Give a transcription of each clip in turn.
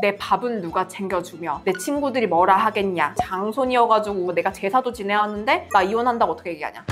내 밥은 누가 챙겨주며 내 친구들이 뭐라 하겠냐, 장손이어가지고 내가 제사도 지내야 하는데 나 이혼한다고 어떻게 얘기하냐.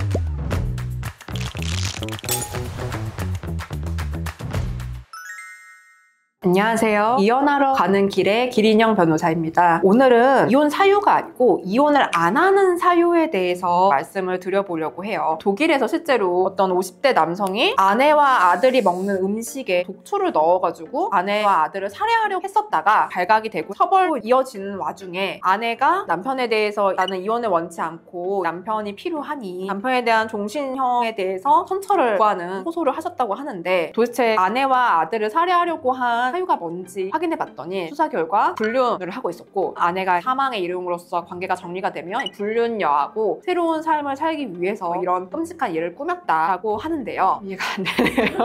안녕하세요. 이혼하러 가는 길의 길인영 변호사입니다. 오늘은 이혼 사유가 아니고 이혼을 안 하는 사유에 대해서 말씀을 드려보려고 해요. 독일에서 실제로 어떤 50대 남성이 아내와 아들이 먹는 음식에 독초를 넣어가지고 아내와 아들을 살해하려고 했었다가 발각이 되고 처벌로 이어지는 와중에 아내가 남편에 대해서 나는 이혼을 원치 않고 남편이 필요하니 남편에 대한 종신형에 대해서 선처를 구하는 호소를 하셨다고 하는데, 도대체 아내와 아들을 살해하려고 한 사유가 뭔지 확인해봤더니 수사 결과 불륜을 하고 있었고, 아내가 사망에 이름으로써 관계가 정리가 되면 불륜녀하고 새로운 삶을 살기 위해서 이런 끔찍한 일을 꾸몄다라고 하는데요. 이해가 안 되네요.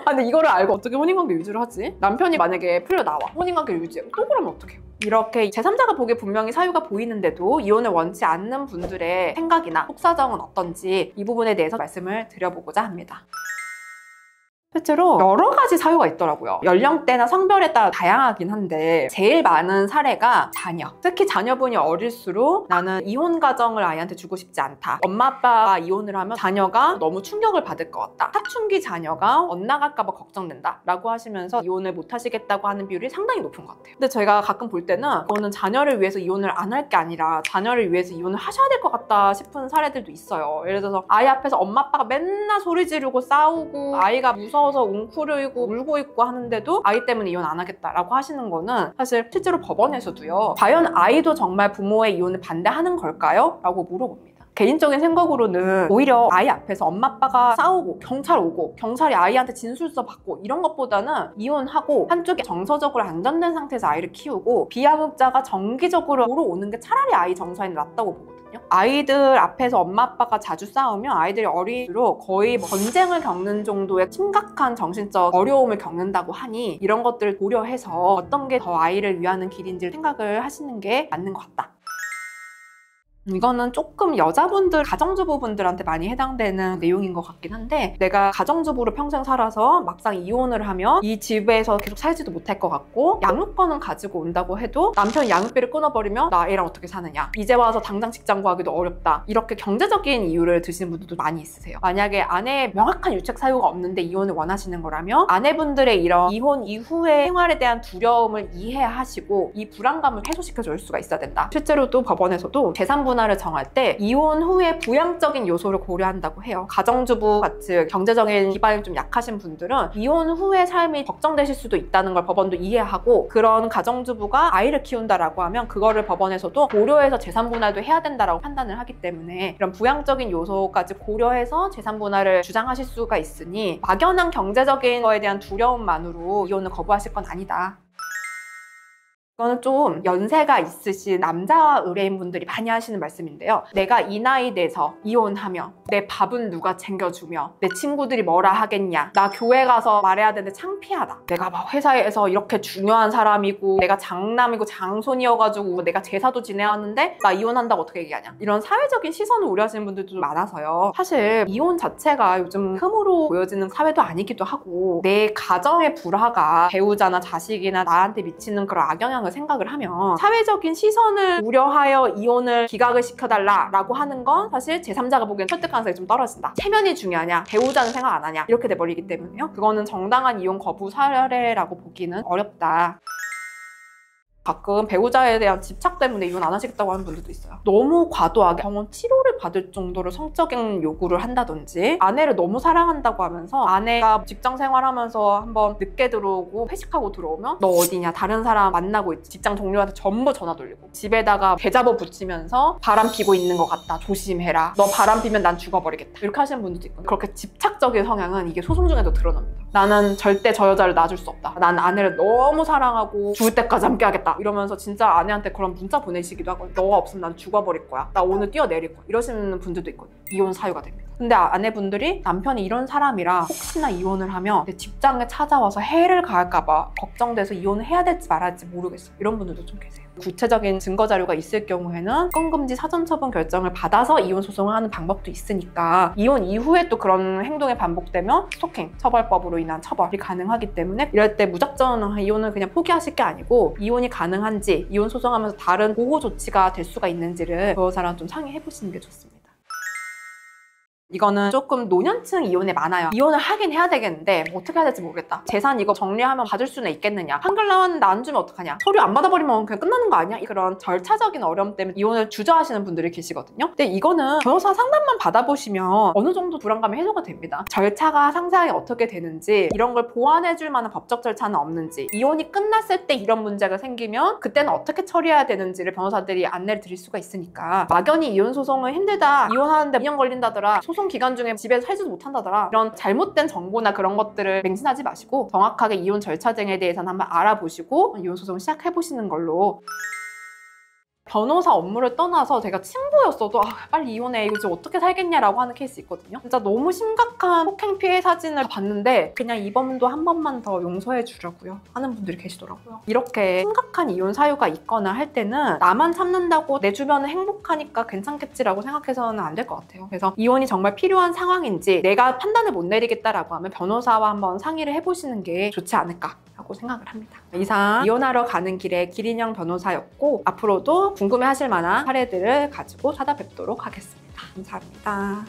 근데 이거를 알고 어떻게 혼인관계 유지를 하지? 남편이 만약에 풀려나와 혼인관계 유지해, 또 그러면 어떡해요? 이렇게 제3자가 보기에 분명히 사유가 보이는데도 이혼을 원치 않는 분들의 생각이나 속사정은 어떤지 이 부분에 대해서 말씀을 드려보고자 합니다. 실제로 여러 가지 사유가 있더라고요. 연령대나 성별에 따라 다양하긴 한데 제일 많은 사례가 자녀. 특히 자녀분이 어릴수록 나는 이혼 가정을 아이한테 주고 싶지 않다. 엄마 아빠가 이혼을 하면 자녀가 너무 충격을 받을 것 같다. 사춘기 자녀가 엇나갈까 봐 걱정된다 라고 하시면서 이혼을 못 하시겠다고 하는 비율이 상당히 높은 것 같아요. 근데 제가 가끔 볼 때는 그거는 자녀를 위해서 이혼을 안 할 게 아니라 자녀를 위해서 이혼을 하셔야 될 것 같다 싶은 사례들도 있어요. 예를 들어서 아이 앞에서 엄마 아빠가 맨날 소리 지르고 싸우고 아이가 무서워서 웅크리고 울고 있고 하는데도 아이 때문에 이혼 안 하겠다라고 하시는 거는 사실 실제로 법원에서도요, 과연 아이도 정말 부모의 이혼을 반대하는 걸까요? 라고 물어봅니다. 개인적인 생각으로는 오히려 아이 앞에서 엄마 아빠가 싸우고 경찰 오고 경찰이 아이한테 진술서 받고 이런 것보다는 이혼하고 한쪽이 정서적으로 안정된 상태에서 아이를 키우고 비양육자가 정기적으로 보러 오는 게 차라리 아이 정서에는 낫다고 보거든요. 아이들 앞에서 엄마 아빠가 자주 싸우면 아이들이 어릴수록 거의 전쟁을 겪는 정도의 심각한 정신적 어려움을 겪는다고 하니 이런 것들을 고려해서 어떤 게 더 아이를 위하는 길인지를 생각을 하시는 게 맞는 것 같다. 이거는 조금 여자분들, 가정주부분들한테 많이 해당되는 내용인 것 같긴 한데, 내가 가정주부로 평생 살아서 막상 이혼을 하면 이 집에서 계속 살지도 못할 것 같고 양육권은 가지고 온다고 해도 남편이 양육비를 끊어버리면 나 애랑 어떻게 사느냐, 이제 와서 당장 직장 구하기도 어렵다, 이렇게 경제적인 이유를 드시는 분들도 많이 있으세요. 만약에 아내의 명확한 유책 사유가 없는데 이혼을 원하시는 거라면 아내분들의 이런 이혼 이후의 생활에 대한 두려움을 이해하시고 이 불안감을 해소시켜 줄 수가 있어야 된다. 실제로 또 법원에서도 재산분 을 정할 때 이혼 후에 부양적인 요소를 고려한다고 해요. 가정주부 같이 경제적인 기반이 좀 약하신 분들은 이혼 후의 삶이 걱정되실 수도 있다는 걸 법원도 이해하고, 그런 가정주부가 아이를 키운다라고 하면 그거를 법원에서도 고려해서 재산분할도 해야 된다라고 판단을 하기 때문에 이런 부양적인 요소까지 고려해서 재산분할을 주장하실 수가 있으니 막연한 경제적인 거에 대한 두려움만으로 이혼을 거부하실 건 아니다. 이거는 좀 연세가 있으신 남자 의뢰인분들이 많이 하시는 말씀인데요. 내가 이 나이 돼서 이혼하면 내 밥은 누가 챙겨주며 내 친구들이 뭐라 하겠냐, 나 교회 가서 말해야 되는데 창피하다, 내가 막 회사에서 이렇게 중요한 사람이고 내가 장남이고 장손이어가지고 내가 제사도 지내야 하는데 나 이혼한다고 어떻게 얘기하냐, 이런 사회적인 시선을 우려하시는 분들도 많아서요. 사실 이혼 자체가 요즘 흠으로 보여지는 사회도 아니기도 하고 내 가정의 불화가 배우자나 자식이나 나한테 미치는 그런 악영향을 생각을 하면 사회적인 시선을 우려하여 이혼을 기각을 시켜달라라고 하는 건 사실 제3자가 보기엔 설득 가능성이 좀 떨어진다. 체면이 중요하냐, 배우자는 생각 안 하냐, 이렇게 돼버리기 때문에요. 그거는 정당한 이혼 거부 사례라고 보기는 어렵다. 가끔 배우자에 대한 집착 때문에 이혼 안 하시겠다고 하는 분들도 있어요. 너무 과도하게 병원 치료를 받을 정도로 성적인 요구를 한다든지, 아내를 너무 사랑한다고 하면서 아내가 직장 생활하면서 한번 늦게 들어오고 회식하고 들어오면 너 어디냐, 다른 사람 만나고 있지, 직장 동료한테 전부 전화 돌리고 집에다가 대자보 붙이면서 바람 피고 있는 것 같다, 조심해라, 너 바람 피면 난 죽어버리겠다, 이렇게 하시는 분들도 있거든요. 그렇게 집착적인 성향은 이게 소송 중에도 드러납니다. 나는 절대 저 여자를 놔줄 수 없다, 난 아내를 너무 사랑하고 죽을 때까지 함께 하겠다, 이러면서 진짜 아내한테 그런 문자 보내시기도 하고 너가 없으면 난 죽어버릴 거야, 나 오늘 뛰어내릴 거야, 이러시는 분들도 있거든요. 이혼 사유가 됩니다. 근데 아내분들이 남편이 이런 사람이라 혹시나 이혼을 하면 내 직장에 찾아와서 해를 가할까봐 걱정돼서 이혼을 해야 될지 말아야 할지 모르겠어요. 이런 분들도 좀 계세요. 구체적인 증거 자료가 있을 경우에는 건금지 사전처분 결정을 받아서 이혼 소송을 하는 방법도 있으니까 이혼 이후에 또 그런 행동이 반복되면 스토킹 처벌법으로 인한 처벌이 가능하기 때문에 이럴 때 무작정 이혼을 그냥 포기하실 게 아니고 이혼이 가능한지 이혼 소송하면서 다른 보호 조치가 될 수가 있는지를 변호사랑 좀 상의해 보시는 게 좋습니다. 이거는 조금 노년층 이혼에 많아요. 이혼을 하긴 해야 되겠는데 뭐 어떻게 해야 될지 모르겠다. 재산 이거 정리하면 받을 수는 있겠느냐. 한글 나왔는데 안 주면 어떡하냐. 서류 안 받아버리면 그냥 끝나는 거 아니야? 그런 절차적인 어려움 때문에 이혼을 주저하시는 분들이 계시거든요. 근데 이거는 변호사 상담만 받아보시면 어느 정도 불안감이 해소가 됩니다. 절차가 상세하게 어떻게 되는지 이런 걸 보완해줄 만한 법적 절차는 없는지 이혼이 끝났을 때 이런 문제가 생기면 그때는 어떻게 처리해야 되는지를 변호사들이 안내를 드릴 수가 있으니까 막연히 이혼 소송은 힘들다. 이혼하는데 2년 걸린다더라. 소송 기간 중에 집에서 살지도 못한다더라. 이런 잘못된 정보나 그런 것들을 맹신하지 마시고 정확하게 이혼 절차 등에 대해서는 한번 알아보시고 이혼 소송 시작해보시는 걸로. 변호사 업무를 떠나서 제가 친구였어도 빨리 이혼해 이거 지금 어떻게 살겠냐라고 하는 케이스 있거든요. 진짜 너무 심각한 폭행 피해 사진을 봤는데 그냥 이번도 한 번만 더 용서해 주려고요 하는 분들이 계시더라고요. 이렇게 심각한 이혼 사유가 있거나 할 때는 나만 참는다고 내 주변은 행복하니까 괜찮겠지라고 생각해서는 안 될 것 같아요. 그래서 이혼이 정말 필요한 상황인지 내가 판단을 못 내리겠다라고 하면 변호사와 한번 상의를 해보시는 게 좋지 않을까 라고 생각을 합니다. 이상 이혼하러 가는 길의 기린영 변호사였고 앞으로도 궁금해하실 만한 사례들을 가지고 찾아뵙도록 하겠습니다. 감사합니다.